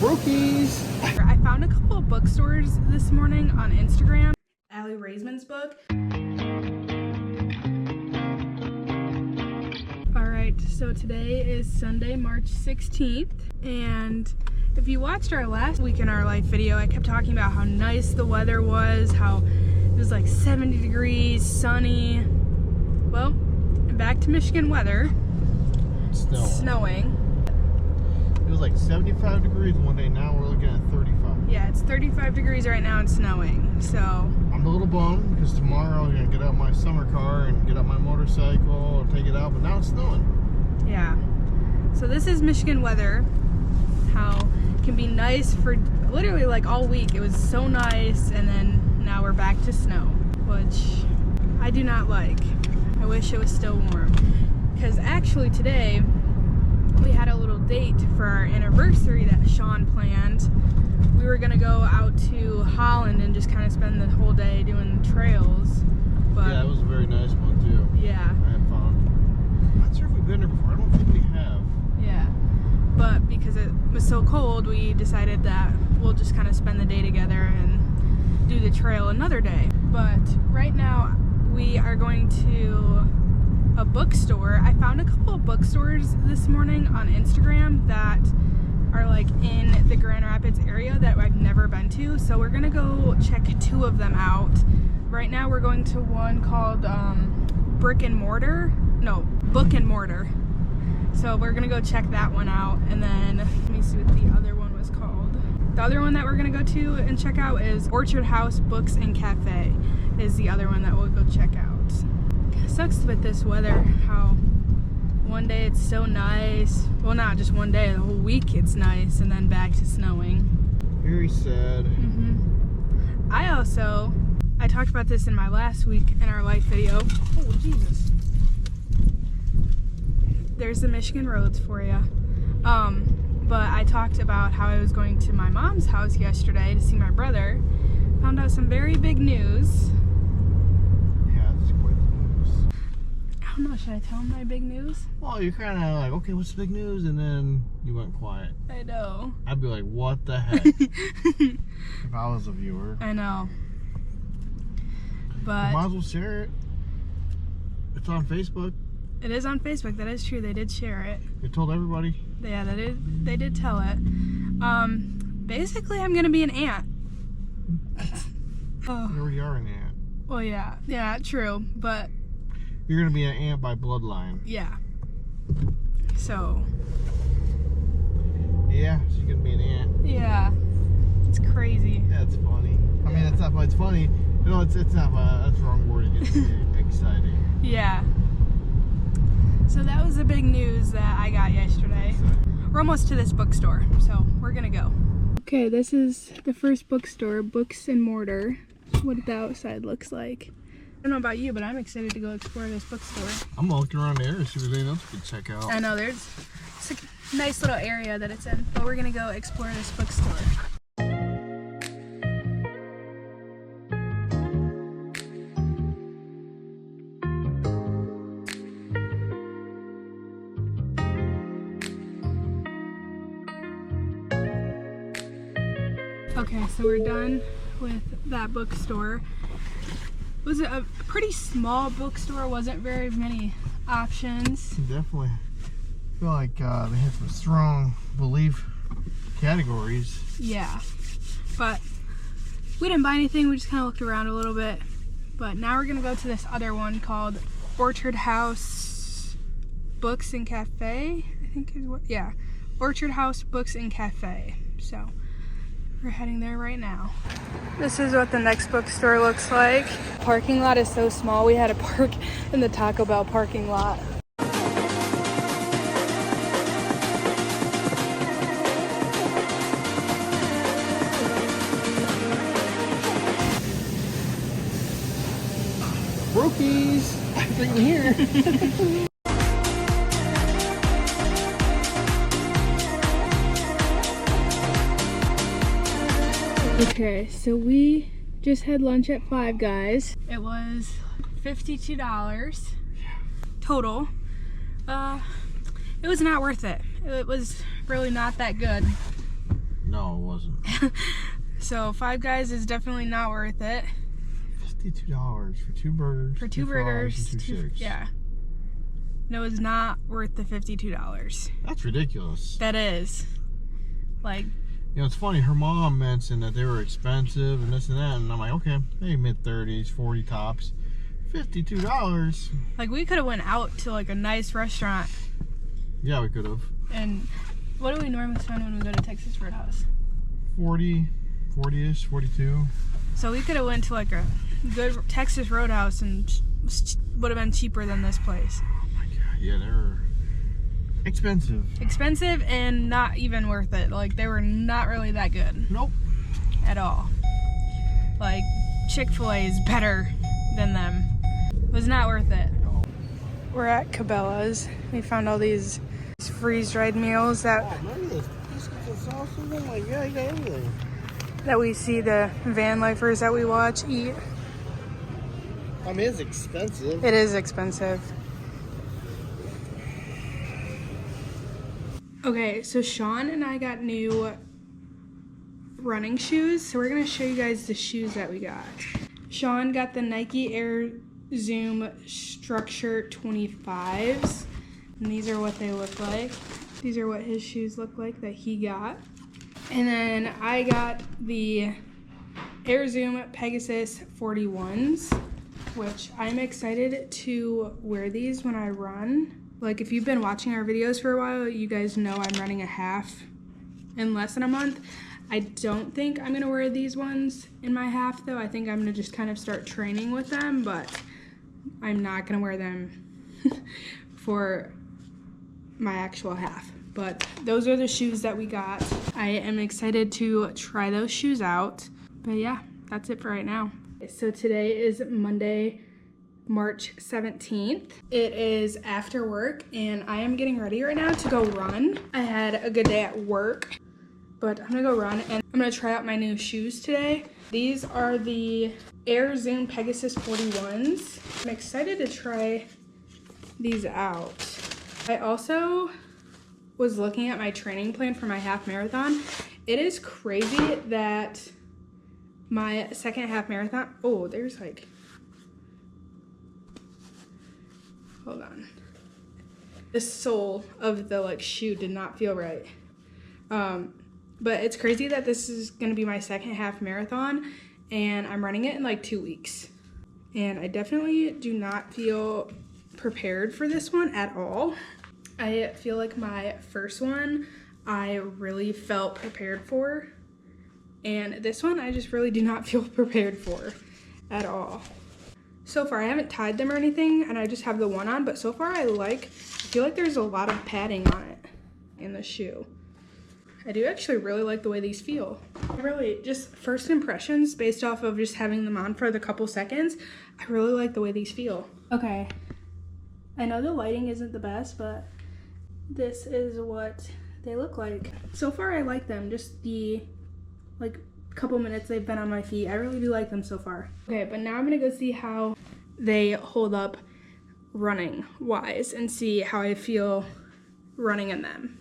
Brookies! I found a couple of bookstores this morning on Instagram. Allie Raisman's book. Alright, so today is Sunday, March 16th, and if you watched our last Week in Our Life video, I kept talking about how nice the weather was, how it was like 70 degrees, sunny. Well, back to Michigan weather. Snowing. It was like 75 degrees one day, now we're looking at 35. Yeah, it's 35 degrees right now and snowing, so. I'm a little bummed because tomorrow I'm going to get out my summer car and get out my motorcycle and take it out, but now it's snowing. Yeah. So this is Michigan weather. How it can be nice for literally like all week. It was so nice, and then now we're back to snow, which I do not like. I wish it was still warm. Because actually today, we had a little date for our anniversary that Sean planned. We were gonna go out to Holland and just kind of spend the whole day doing trails. But yeah, it was a very nice one too. Yeah. I had fun. I'm not sure if we've been there before. I don't think we have. Yeah. But because it was so cold, we decided that we'll just kind of spend the day together and do the trail another day. But right now, we are going to a bookstore. I found a couple of bookstores this morning on Instagram that are like in the Grand Rapids area that I've never been to, so we're gonna go check two of them out. Right now we're going to one called Book and Mortar. So we're gonna go check that one out, and then let me see what the other one was called. The other one that we're gonna go to and check out is Orchard House Books and Cafe is the other one that we'll go check out. It sucks with this weather, how one day it's so nice. Well, not just one day, the whole week it's nice, and then back to snowing. Very sad. I talked about this in my last Week in Our Life video. Oh, Jesus. There's the Michigan roads for you. But I talked about how I was going to my mom's house yesterday to see my brother. Found out some very big news. I don't know, should I tell him my big news? Well, you're kind of like, okay, what's the big news? And then you went quiet. I know. I'd be like, what the heck? If I was a viewer. I know. But you might as well share it. It's on Facebook. It is on Facebook, that is true. They did share it. They told everybody. Yeah, they did tell it. Basically, I'm gonna be an aunt. Oh. You already are an aunt. Well, yeah. Yeah, true. But you're gonna be an aunt by bloodline. Yeah. So. Yeah, she's gonna be an aunt. Yeah. It's crazy. That's funny. I mean, it's not. It's funny. You know, it's not. That's the wrong word. It's exciting. Yeah. So that was the big news that I got yesterday. We're almost to this bookstore, so we're gonna go. Okay, this is the first bookstore, Books and Mortar. What the outside looks like. I don't know about you, but I'm excited to go explore this bookstore. I'm looking around there and see if there's anything else we can check out. I know, it's a nice little area that it's in, but we're gonna go explore this bookstore. Okay, so we're done with that bookstore. It was a pretty small bookstore, wasn't very many options. Definitely. I feel like they had some strong belief categories. Yeah, but we didn't buy anything, we just kind of looked around a little bit. But now we're gonna go to this other one called Orchard House Books and Cafe, I think is what, yeah. Orchard House Books and Cafe, so. We're heading there right now. This is what the next bookstore looks like. Parking lot is so small, we had to park in the Taco Bell parking lot. Brookies! Everything here. Okay, so we just had lunch at Five Guys. It was $52 total. It was not worth it. It was really not that good. No, $2,000. So Five Guys is definitely not worth it. $52 for 2 burgers. For 2 burgers, and 2 shakes. yeah. No, it's not worth the $52. That's ridiculous. That is. Like, you know, it's funny, her mom mentioned that they were expensive and this and that, and I'm like, okay, maybe mid-30s, 40 tops. $52. like we could have went out to like a nice restaurant. Yeah, we could have. And what do we normally spend when we go to Texas Roadhouse? 40-ish, 42. So we could have went to like a good Texas Roadhouse and would have been cheaper than this place. Oh my God, yeah, they're expensive. Expensive and not even worth it. Like, they were not really that good. Nope. At all. Like, Chick-fil-A is better than them. Was not worth it. We're at Cabela's. We found all these freeze-dried meals that Look at this. Biscuits and sauces. Oh my God, you got everything. that we see the van lifers that we watch eat. I mean, it's expensive. It is expensive. Okay, so Sean and I got new running shoes. So we're going to show you guys the shoes that we got. Sean got the Nike Air Zoom Structure 25s. And these are what they look like. These are what his shoes look like that he got. And then I got the Air Zoom Pegasus 41s, which I'm excited to wear these when I run. Like, if you've been watching our videos for a while, you guys know I'm running a half in less than a month. I don't think I'm gonna wear these ones in my half though. I think I'm gonna just kind of start training with them, but I'm not gonna wear them for my actual half. But those are the shoes that we got. I am excited to try those shoes out. But yeah, that's it for right now. So today is Monday, March 17th. It is after work and I am getting ready right now to go run. I had a good day at work, but I'm gonna go run and I'm gonna try out my new shoes today. These are the Air Zoom Pegasus 41s. I'm excited to try these out. I also was looking at my training plan for my half marathon. It is crazy that my second half marathon, oh, there's like, hold on. The sole of the like shoe did not feel right. But it's crazy that this is gonna be my second half marathon and I'm running it in like 2 weeks. And I definitely do not feel prepared for this one at all. I feel like my first one, I really felt prepared for. And this one, I just really do not feel prepared for at all. So far, I haven't tied them or anything, and I just have the one on, but so far I feel like there's a lot of padding on it in the shoe. I do actually really like the way these feel. Really, just first impressions based off of just having them on for the couple seconds, I really like the way these feel. Okay, I know the lighting isn't the best, but this is what they look like. So far, I like them, just the like couple minutes they've been on my feet. I really do like them so far. Okay, but now I'm gonna go see how they hold up running wise and see how I feel running in them.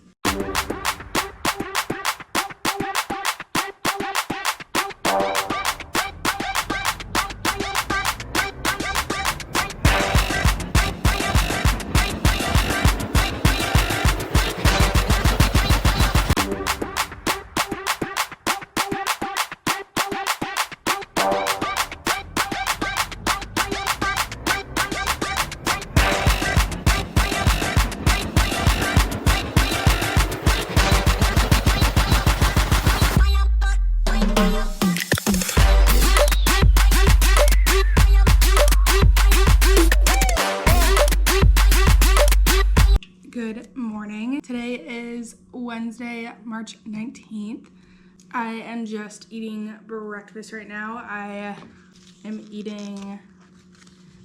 Good morning. Today is Wednesday, March 19th. I am just eating breakfast right now. I am eating,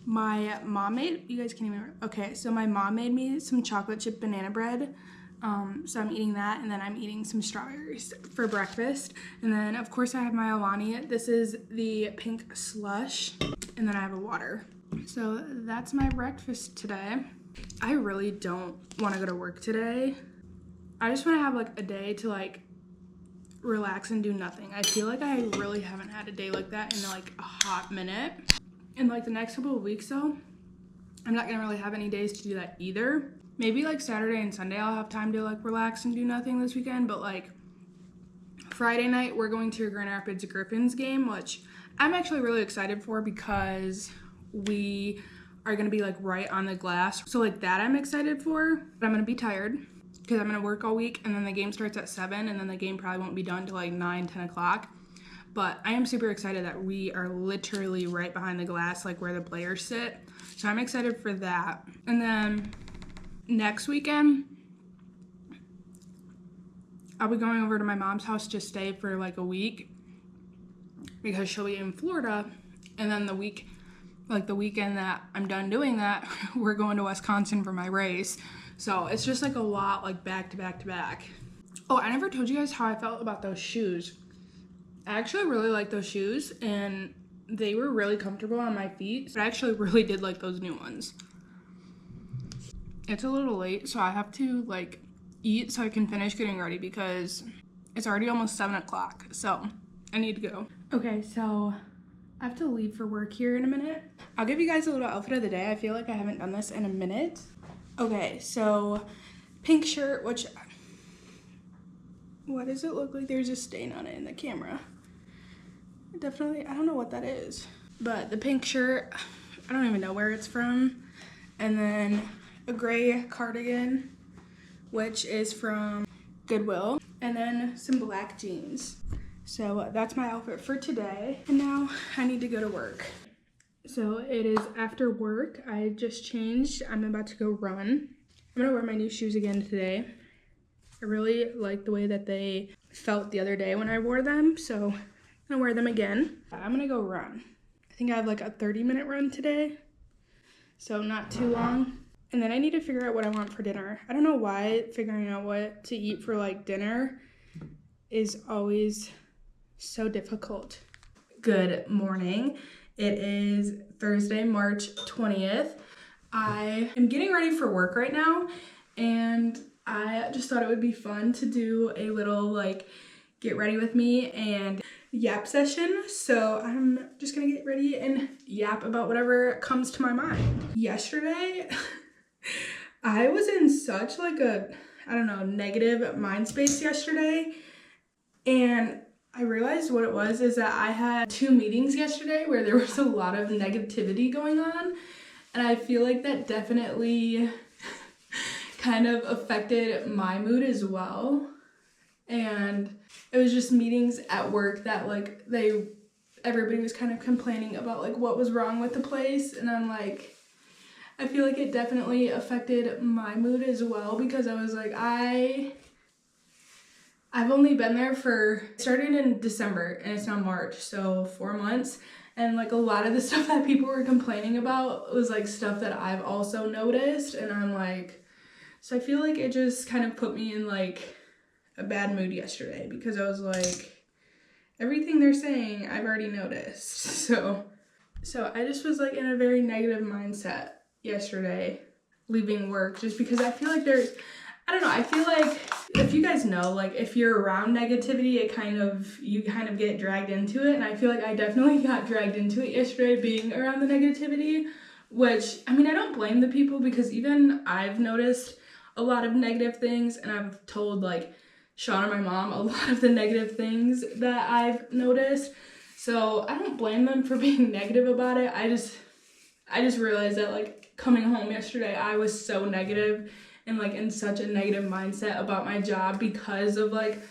my mom made, you guys can't even remember. Okay, so my mom made me some chocolate chip banana bread. So I'm eating that, and then I'm eating some strawberries for breakfast. And then of course I have my Alani. This is the pink slush, and then I have a water. So that's my breakfast today. I really don't want to go to work today. I just want to have like a day to like relax and do nothing. I feel like I really haven't had a day like that in like a hot minute. In like the next couple of weeks though, I'm not gonna really have any days to do that either. Maybe like Saturday and Sunday I'll have time to like relax and do nothing this weekend, but like Friday night we're going to a Grand Rapids Griffins game, which I'm actually really excited for because we are gonna be like right on the glass. So like that I'm excited for, but I'm gonna be tired because I'm gonna work all week, and then the game starts at 7, and then the game probably won't be done till like 9, 10 o'clock. But I am super excited that we are literally right behind the glass, like where the players sit. So I'm excited for that. And then next weekend, I'll be going over to my mom's house to stay for like a week because she'll be in Florida. And then the weekend that I'm done doing that, we're going to Wisconsin for my race. So it's just like a lot, like back to back to back. Oh, I never told you guys how I felt about those shoes. I actually really like those shoes, and they were really comfortable on my feet. But I actually really did like those new ones. It's a little late, so I have to like eat so I can finish getting ready because it's already almost 7 o'clock. So I need to go. Okay, so I have to leave for work here in a minute. I'll give you guys a little outfit of the day. I feel like I haven't done this in a minute. Okay, so pink shirt, which, what does it look like? There's a stain on it in the camera. Definitely, I don't know what that is. But the pink shirt, I don't even know where it's from. And then a gray cardigan, which is from Goodwill. And then some black jeans. So that's my outfit for today. And now I need to go to work. So it is after work. I just changed. I'm about to go run. I'm gonna wear my new shoes again today. I really like the way that they felt the other day when I wore them. So I'm gonna wear them again. I'm gonna go run. I think I have like a 30-minute run today. So not too long. And then I need to figure out what I want for dinner. I don't know why figuring out what to eat for like dinner is always so difficult. Good morning. It is Thursday, March 20th. I am getting ready for work right now, and I just thought it would be fun to do a little like get ready with me and yap session. So I'm just gonna get ready and yap about whatever comes to my mind. Yesterday, I was in such like a, I don't know, negative mind space yesterday, and I realized what it was is that I had 2 meetings yesterday where there was a lot of negativity going on, and I feel like that definitely kind of affected my mood as well. And it was just meetings at work that like everybody was kind of complaining about like what was wrong with the place, and I'm like, I feel like it definitely affected my mood as well because I was like, I've only been there started in December and it's now March, so 4 months. And like a lot of the stuff that people were complaining about was like stuff that I've also noticed. And I'm like, so I feel like it just kind of put me in like a bad mood yesterday because I was like, everything they're saying, I've already noticed. So I just was like in a very negative mindset yesterday leaving work just because I feel like I don't know, I feel like if you guys know, like if you're around negativity, you kind of get dragged into it. And I feel like I definitely got dragged into it yesterday being around the negativity, which, I mean, I don't blame the people because even I've noticed a lot of negative things, and I've told like Sean and my mom a lot of the negative things that I've noticed. So I don't blame them for being negative about it. I just realized that like coming home yesterday, I was so negative and like in such a negative mindset about my job because of like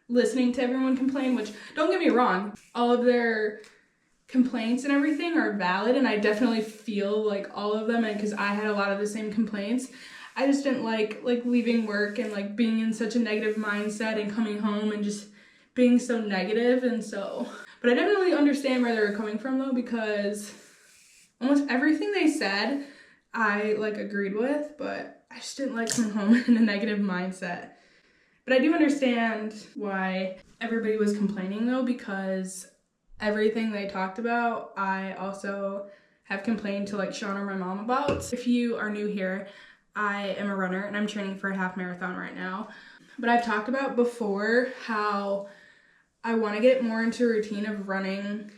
listening to everyone complain, which don't get me wrong, all of their complaints and everything are valid, and I definitely feel like all of them, and because I had a lot of the same complaints. I just didn't like leaving work and like being in such a negative mindset and coming home and just being so negative. And so, but I definitely understand where they were coming from though, because almost everything they said I like agreed with, but I just didn't like coming home in a negative mindset. But I do understand why everybody was complaining though, because everything they talked about, I also have complained to like Sean or my mom about. If you are new here, I am a runner and I'm training for a half marathon right now. But I've talked about before how I want to get more into a routine of running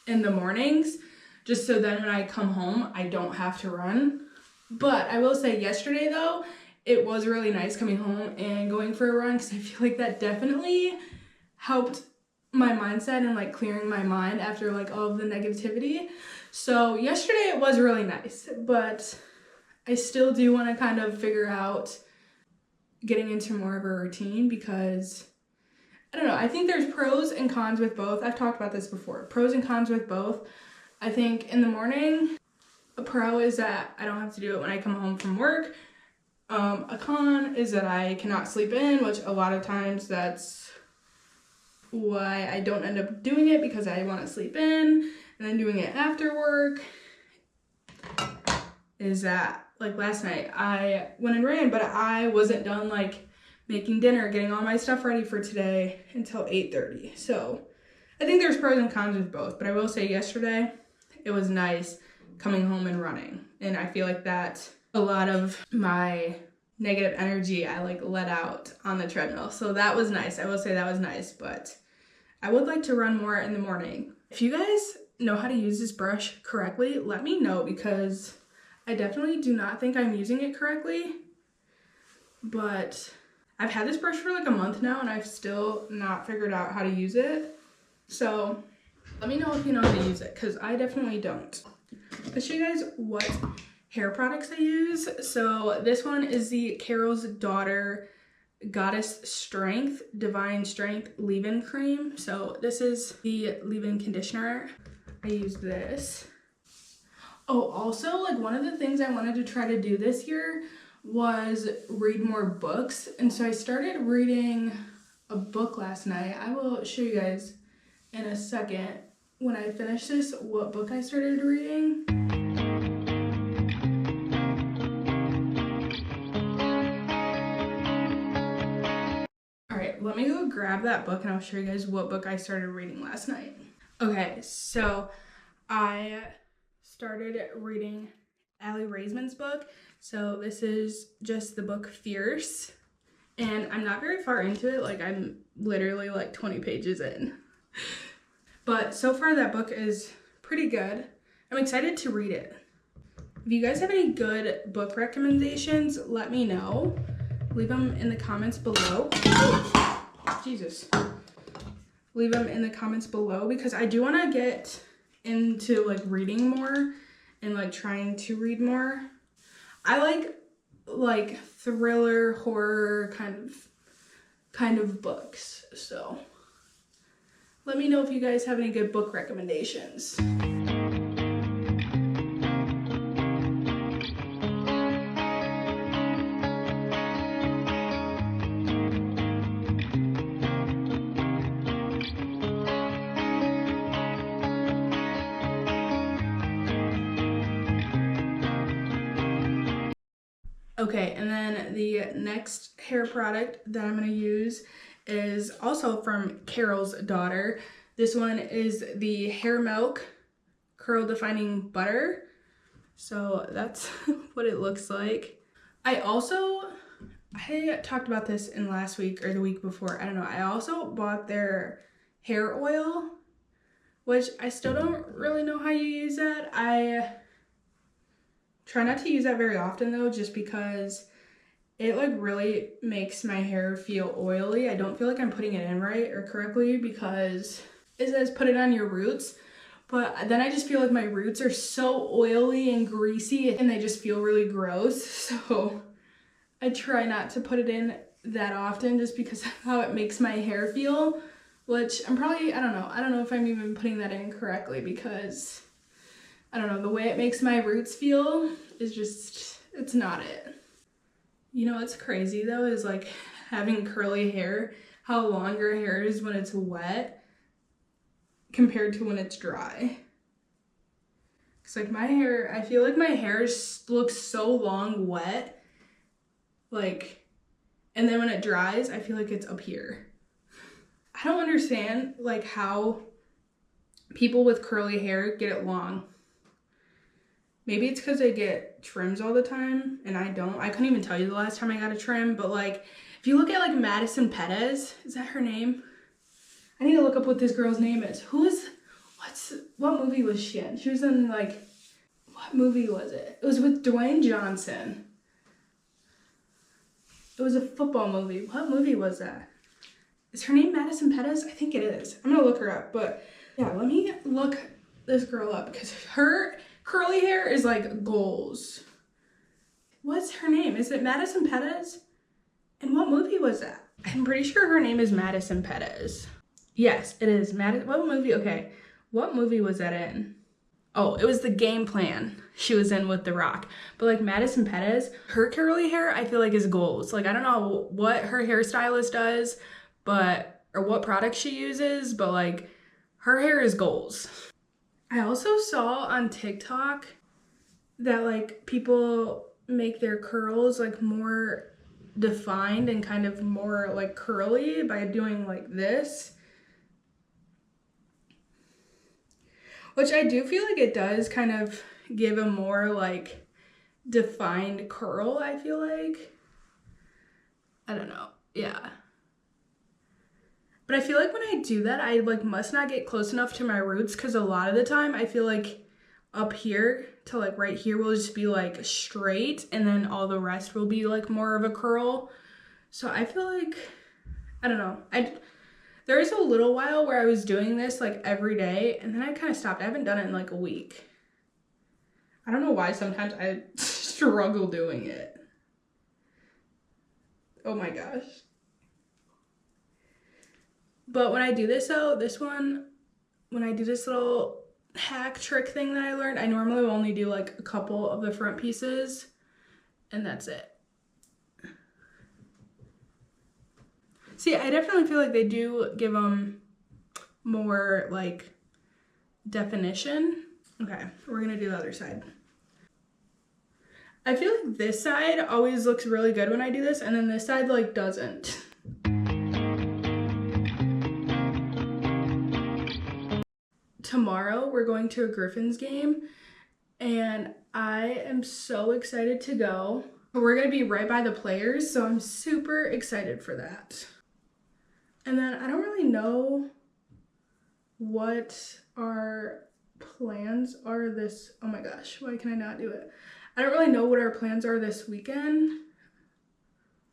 in the mornings, just so then when I come home, I don't have to run. But I will say yesterday though, it was really nice coming home and going for a run, because I feel like that definitely helped my mindset and like clearing my mind after like all of the negativity. So yesterday it was really nice, but I still do want to kind of figure out getting into more of a routine, because I don't know, I think there's pros and cons with both. I've talked about this before, pros and cons with both. I think in the morning, a pro is that I don't have to do it when I come home from work. A con is that I cannot sleep in, which a lot of times that's why I don't end up doing it, because I want to sleep in, and then doing it after work is that, like last night, I went and ran, but I wasn't done like making dinner, getting all my stuff ready for today until 8:30. So I think there's pros and cons with both, but I will say yesterday it was nice coming home and running. And I feel like that a lot of my negative energy I like let out on the treadmill. So that was nice. I will say that was nice, but I would like to run more in the morning. If you guys know how to use this brush correctly, let me know, because I definitely do not think I'm using it correctly. But I've had this brush for like a month now and I've still not figured out how to use it. So let me know if you know how to use it, because I definitely don't. I'll show you guys what hair products I use. So this one is the Carol's Daughter Goddess Strength Divine Strength Leave-In Cream. So this is the leave-in conditioner. I use this. Oh, also, like one of the things I wanted to try to do this year was read more books. And so I started reading a book last night. I will show you guys in a second when I finish this what book I started reading. All right, let me go grab that book and I'll show you guys what book I started reading last night. Okay, so I started reading Allie Raisman's book. So this is just the book Fierce, and I'm not very far into it. Like I'm literally like 20 pages in. But so far that book is pretty good. I'm excited to read it. If you guys have any good book recommendations, let me know. Leave them in the comments below. Oh, Jesus. Leave them in the comments below, because I do want to get into like reading more and like trying to read more. I like thriller, horror kind of books. So let me know if you guys have any good book recommendations. Okay, and then the next hair product that I'm going to use is also from Carol's Daughter. This one is the Hair Milk Curl Defining Butter. So that's what it looks like. I talked about this in last week or the week before. I don't know. I also bought their hair oil, which I still don't really know how you use that. I try not to use that very often though, just because it like really makes my hair feel oily. I don't feel like I'm putting it in right or correctly, because it says put it on your roots, but then I just feel like my roots are so oily and greasy and they just feel really gross. So I try not to put it in that often, just because of how it makes my hair feel, which I don't know if I'm even putting that in correctly, because I don't know, the way it makes my roots feel is just, it's not it. You know what's crazy though is like having curly hair, how long your hair is when it's wet compared to when it's dry. It's like my hair, I feel like my hair looks so long wet, like, and then when it dries, I feel like it's up here. I don't understand like how people with curly hair get it long. Maybe it's because they get trims all the time and I don't. I couldn't even tell you the last time I got a trim, but like if you look at like Madison Pettis, is that her name? I need to look look up what this girl's name is. What movie was she in? She was in, like, what movie was it? It was with Dwayne Johnson. It was a football movie. What movie was that? Is her name Madison Pettis? I think it is. I'm gonna look her up, but yeah, let me look this girl up because her curly hair is like goals. What's her name? Is it Madison Pettis? And what movie was that? I'm pretty sure her name is Madison Pettis. Yes, it is. What movie? Okay. What movie was that in? Oh, it was The Game Plan she was in with The Rock. But like Madison Pettis, her curly hair I feel like is goals. Like I don't know what her hairstylist does, or what product she uses, but like her hair is goals. I also saw on TikTok that like people make their curls like more defined and kind of more like curly by doing like this. Which I do feel like it does kind of give a more like defined curl, I feel like. I don't know. Yeah. But I feel like when I do that, I like must not get close enough to my roots because a lot of the time I feel like up here to like right here will just be like straight and then all the rest will be like more of a curl. So I feel like, I don't know. There was a little while where I was doing this like every day and then I kind of stopped. I haven't done it in like a week. I don't know why sometimes I struggle doing it. Oh my gosh. But when I do this though, when I do this little hack trick thing that I learned, I normally will only do like a couple of the front pieces and that's it. See, I definitely feel like they do give them more like definition. Okay, we're gonna do the other side. I feel like this side always looks really good when I do this and then this side like doesn't. Tomorrow we're going to a Griffins game and I am so excited to go. We're gonna be right by the players, so I'm super excited for that. And then I don't really know what our plans are this, oh my gosh, why can I not do it? I don't really know what our plans are this weekend,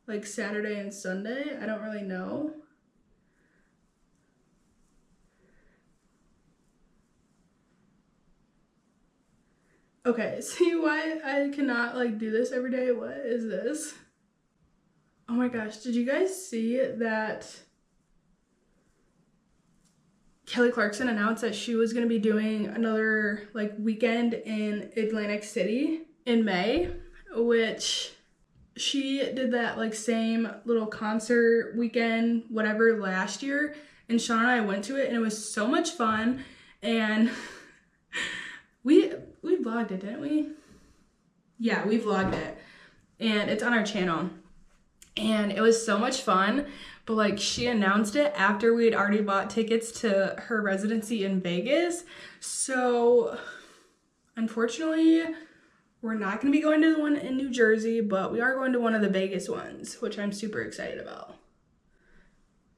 like Saturday and Sunday. I don't really know. Okay, see why I cannot like do this every day? What is this? Oh my gosh, did you guys see that Kelly Clarkson announced that she was gonna be doing another like weekend in Atlantic City in May, which she did that like same little concert weekend, whatever, last year. And Sean and I went to it and it was so much fun. And we vlogged it, didn't we? Yeah, we vlogged it. And it's on our channel. And it was so much fun. But like she announced it after we had already bought tickets to her residency in Vegas. So unfortunately, we're not going to be going to the one in New Jersey, but we are going to one of the Vegas ones, which I'm super excited about.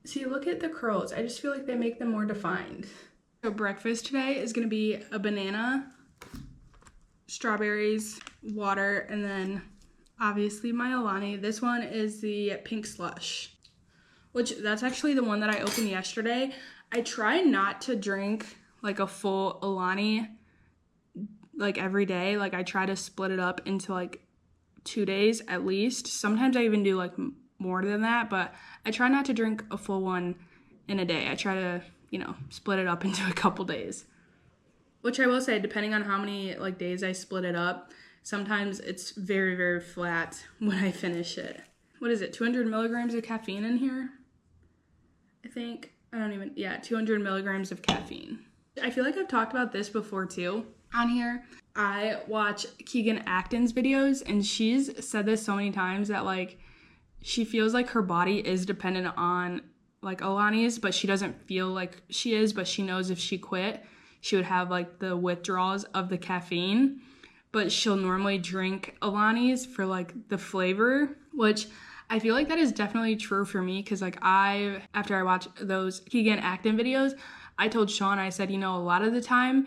See, look at the curls. I just feel like they make them more defined. So breakfast today is going to be a banana, strawberries, water, and then obviously my Alani. This one is the pink slush, which that's actually the one that I opened yesterday. I try not to drink like a full Alani like every day. Like I try to split it up into like 2 days at least. Sometimes I even do like more than that, but I try not to drink a full one in a day. I try to, you know, split it up into a couple days. Which I will say, depending on how many like days I split it up, sometimes it's very, very flat when I finish it. What is it, 200 milligrams of caffeine in here? I think, 200 milligrams of caffeine. I feel like I've talked about this before too on here. I watch Keegan Acton's videos and she's said this so many times that like she feels like her body is dependent on like Alani's, but she doesn't feel like she is, but she knows if she quit, she would have like the withdrawals of the caffeine, but she'll normally drink Alani's for like the flavor, which I feel like that is definitely true for me because like after I watched those Keegan Acton videos, I told Sean, I said, you know, a lot of the time,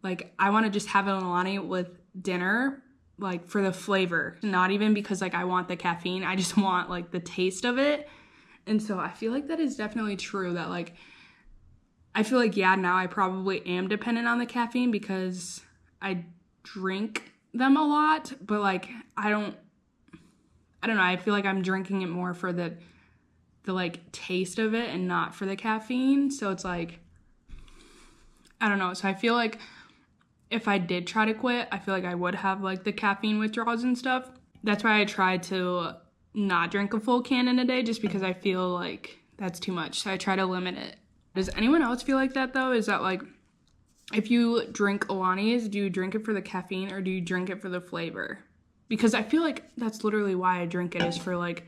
like I want to just have an Alani with dinner, like for the flavor, not even because like I want the caffeine. I just want like the taste of it. And so I feel like that is definitely true that like, I feel like, yeah, now I probably am dependent on the caffeine because I drink them a lot, but like, I don't know. I feel like I'm drinking it more for the like taste of it and not for the caffeine. So it's like, I don't know. So I feel like if I did try to quit, I feel like I would have like the caffeine withdrawals and stuff. That's why I try to not drink a full can in a day just because I feel like that's too much. So I try to limit it. Does anyone else feel like that though? Is that like, if you drink Alani's, do you drink it for the caffeine or do you drink it for the flavor? Because I feel like that's literally why I drink it, is for like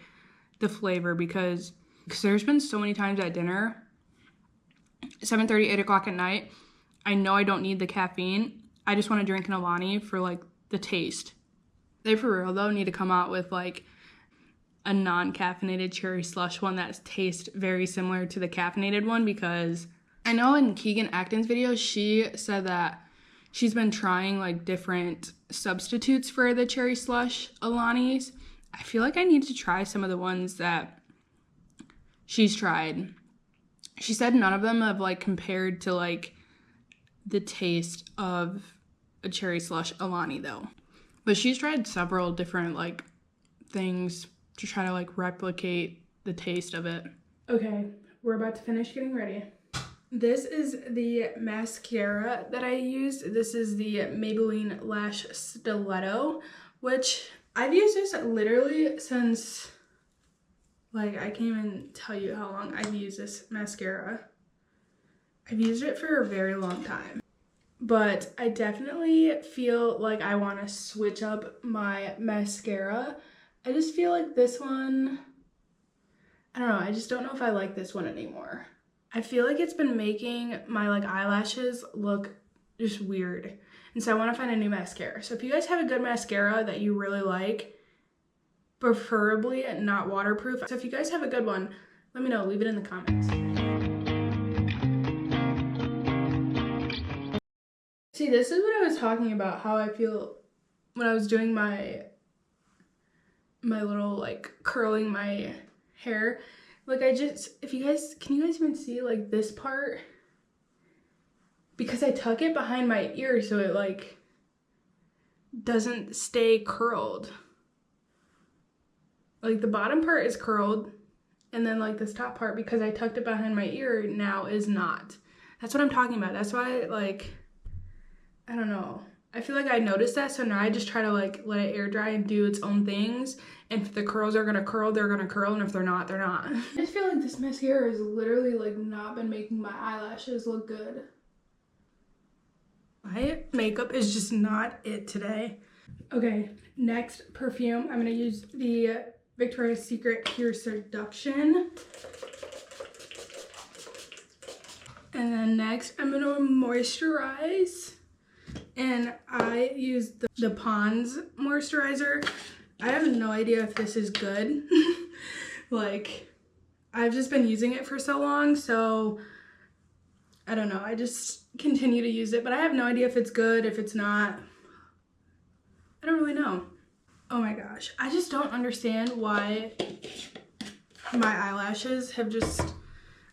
the flavor, because there's been so many times at dinner, 7:30, 8 o'clock at night, I know I don't need the caffeine. I just want to drink an Alani for like the taste. They for real though need to come out with like a non-caffeinated cherry slush one that tastes very similar to the caffeinated one, because I know in Keegan Acton's video, she said that she's been trying like different substitutes for the cherry slush Alani's. I feel like I need to try some of the ones that she's tried. She said none of them have like compared to like the taste of a cherry slush Alani though. But she's tried several different like things to try to like replicate the taste of it. Okay, we're about to finish getting ready. This is the mascara that I used. This is the Maybelline Lash Stiletto, which I've used this literally since, like, I can't even tell you how long I've used this mascara. I've used it for a very long time. But I definitely feel like I want to switch up my mascara. I just feel like this one, I don't know, I just don't know if I like this one anymore. I feel like it's been making my like eyelashes look just weird. And so I want to find a new mascara. So if you guys have a good mascara that you really like, preferably not waterproof. So if you guys have a good one, let me know, leave it in the comments. See, this is what I was talking about, how I feel when I was doing my little like curling my hair. Like I just, can you guys even see like this part? Because I tuck it behind my ear so it like doesn't stay curled. Like the bottom part is curled and then like this top part, because I tucked it behind my ear, now is not. That's what I'm talking about. That's why like, I don't know. I feel like I noticed that, so now I just try to like let it air dry and do its own things. And if the curls are gonna curl, they're gonna curl, and if they're not, they're not. I just feel like this mascara has literally like not been making my eyelashes look good. My makeup is just not it today. Okay, next perfume, I'm gonna use the Victoria's Secret Pure Seduction. And then next, I'm gonna moisturize. And I use the Pond's moisturizer. I have no idea if this is good. Like, I've just been using it for so long, so I don't know. I just continue to use it, but I have no idea if it's good, if it's not. I don't really know. Oh my gosh. I just don't understand why my eyelashes have just,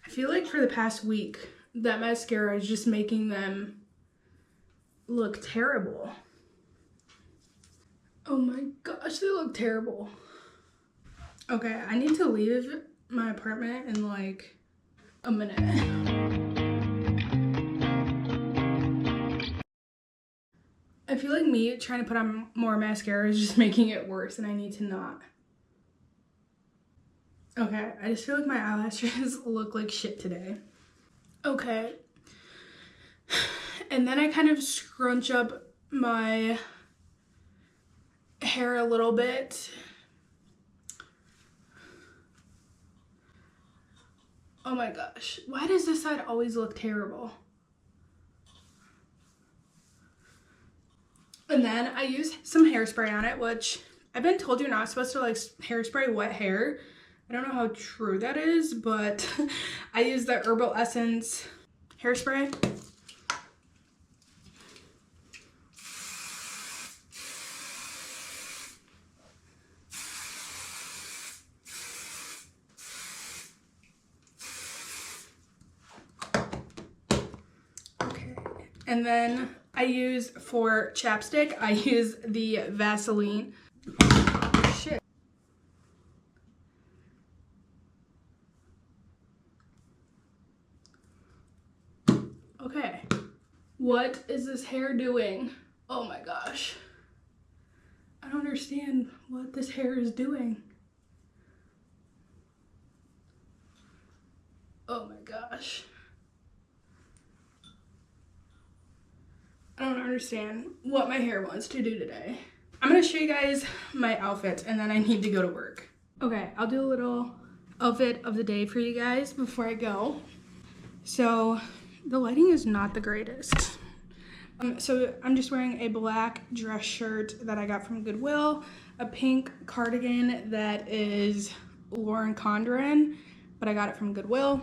I feel like for the past week, that mascara is just making them look terrible. Oh my gosh, they look terrible. Okay, I need to leave my apartment in like a minute. I feel like me trying to put on more mascara is just making it worse, and I need to not. Okay, I just feel like my eyelashes look like shit today. Okay. And then I kind of scrunch up my hair a little bit. Oh my gosh. Why does this side always look terrible? And then I use some hairspray on it, which I've been told you're not supposed to like hairspray wet hair. I don't know how true that is, but I use the Herbal Essence hairspray. Okay, and then I use for chapstick, I use the Vaseline. Shit. Okay, what is this hair doing? Oh my gosh. I don't understand what this hair is doing. Oh my gosh. I don't understand what my hair wants to do today. I'm gonna show you guys my outfit and then I need to go to work. Okay, I'll do a little outfit of the day for you guys before I go. So the lighting is not the greatest. So I'm just wearing a black dress shirt that I got from Goodwill, a pink cardigan that is Lauren Condren, but I got it from Goodwill,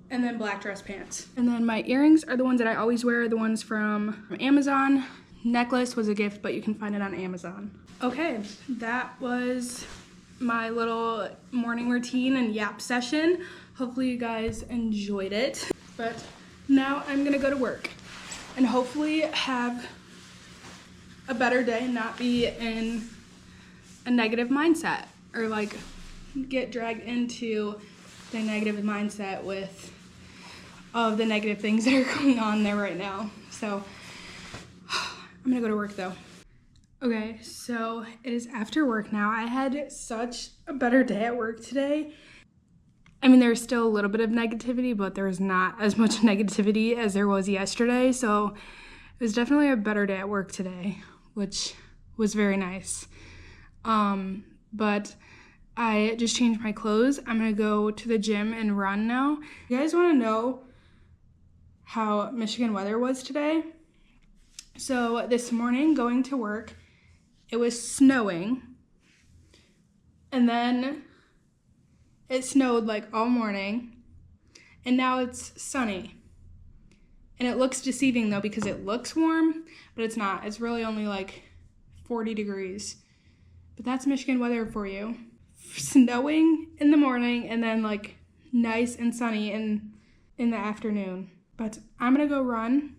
and then black dress pants. And then my earrings are the ones that I always wear, the ones from Amazon. Necklace was a gift, but you can find it on Amazon. Okay, that was my little morning routine and yap session. Hopefully you guys enjoyed it. But now I'm gonna go to work and hopefully have a better day and not be in a negative mindset or like get dragged into the negative mindset with all of the negative things that are going on there right now. So I'm gonna go to work though. Okay, so it is after work now. I had such a better day at work today. I mean, there's still a little bit of negativity, but there's not as much negativity as there was yesterday. So it was definitely a better day at work today, which was very nice. But I just changed my clothes. I'm gonna go to the gym and run now. You guys wanna know how Michigan weather was today? So this morning going to work, it was snowing, and then it snowed like all morning, and now it's sunny. And it looks deceiving though because it looks warm, but it's not. It's really only like 40 degrees. But that's Michigan weather for you. Snowing in the morning and then like nice and sunny in the afternoon. But I'm gonna go run.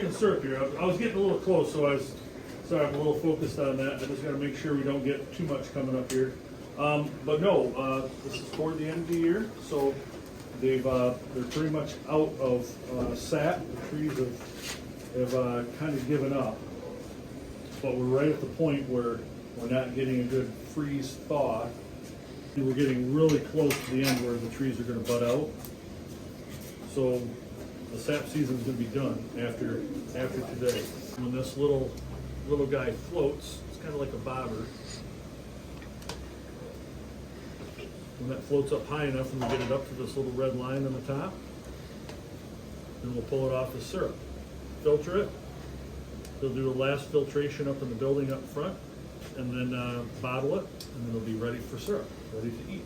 making syrup here. I was getting a little close, so sorry, I'm a little focused on that. I just got to make sure we don't get too much coming up here. But no, this is toward the end of the year, so they're pretty much out of sap. The trees have kind of given up, but we're right at the point where we're not getting a good freeze thaw, and we're getting really close to the end where the trees are going to bud out. So the sap season is going to be done after today. When this little guy floats, it's kind of like a bobber. When that floats up high enough and we get it up to this little red line on the top, then we'll pull it off as syrup. Filter it. They'll do the last filtration up in the building up front, and then bottle it, and then it'll be ready for syrup, ready to eat.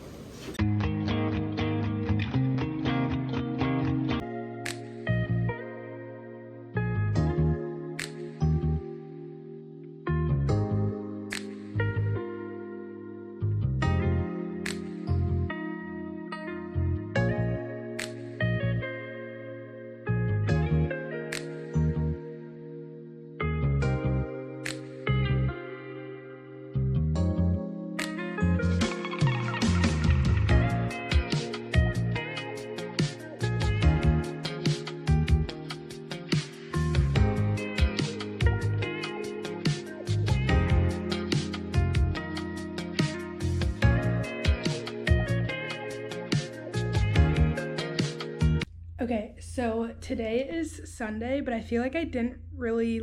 Okay, so today is Sunday, but I feel like I didn't really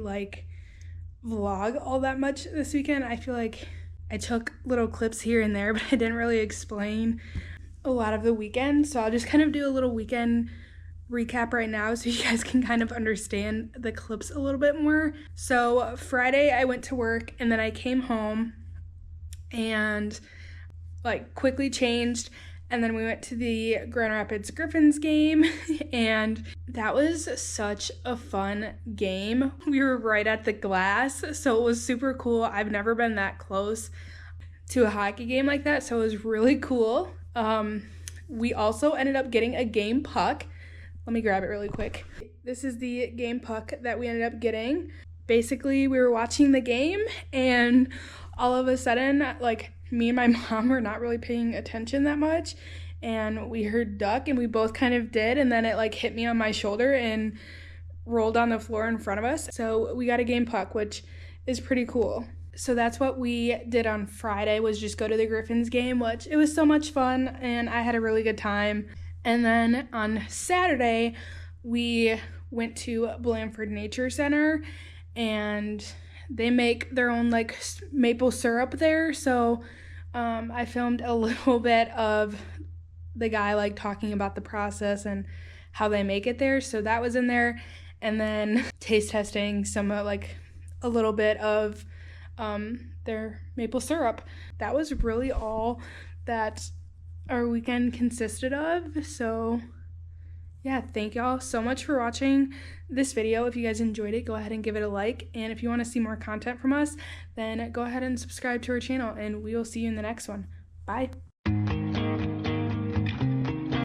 vlog all that much this weekend. I feel like I took little clips here and there, but I didn't really explain a lot of the weekend. So I'll just kind of do a little weekend recap right now so you guys can kind of understand the clips a little bit more. So Friday I went to work and then I came home and quickly changed. And then we went to the Grand Rapids Griffins game, and that was such a fun game. We were right at the glass, so it was super cool. I've never been that close to a hockey game like that, so it was really cool. We also ended up getting a game puck. Let me grab it really quick. This is the game puck that we ended up getting. Basically, we were watching the game, and all of a sudden, me and my mom were not really paying attention that much, and we heard duck, and we both kind of did, and then it hit me on my shoulder and rolled on the floor in front of us. So we got a game puck, which is pretty cool. So that's what we did on Friday, was just go to the Griffins game, which it was so much fun, and I had a really good time. And then on Saturday, we went to Blandford Nature Center, and they make their own maple syrup there. So I filmed a little bit of the guy talking about the process and how they make it there. So that was in there. And then taste testing some a little bit of their maple syrup. That was really all that our weekend consisted of. So yeah, thank y'all so much for watching this video. If you guys enjoyed it, go ahead and give it a like. And if you want to see more content from us, then go ahead and subscribe to our channel, and we will see you in the next one. Bye.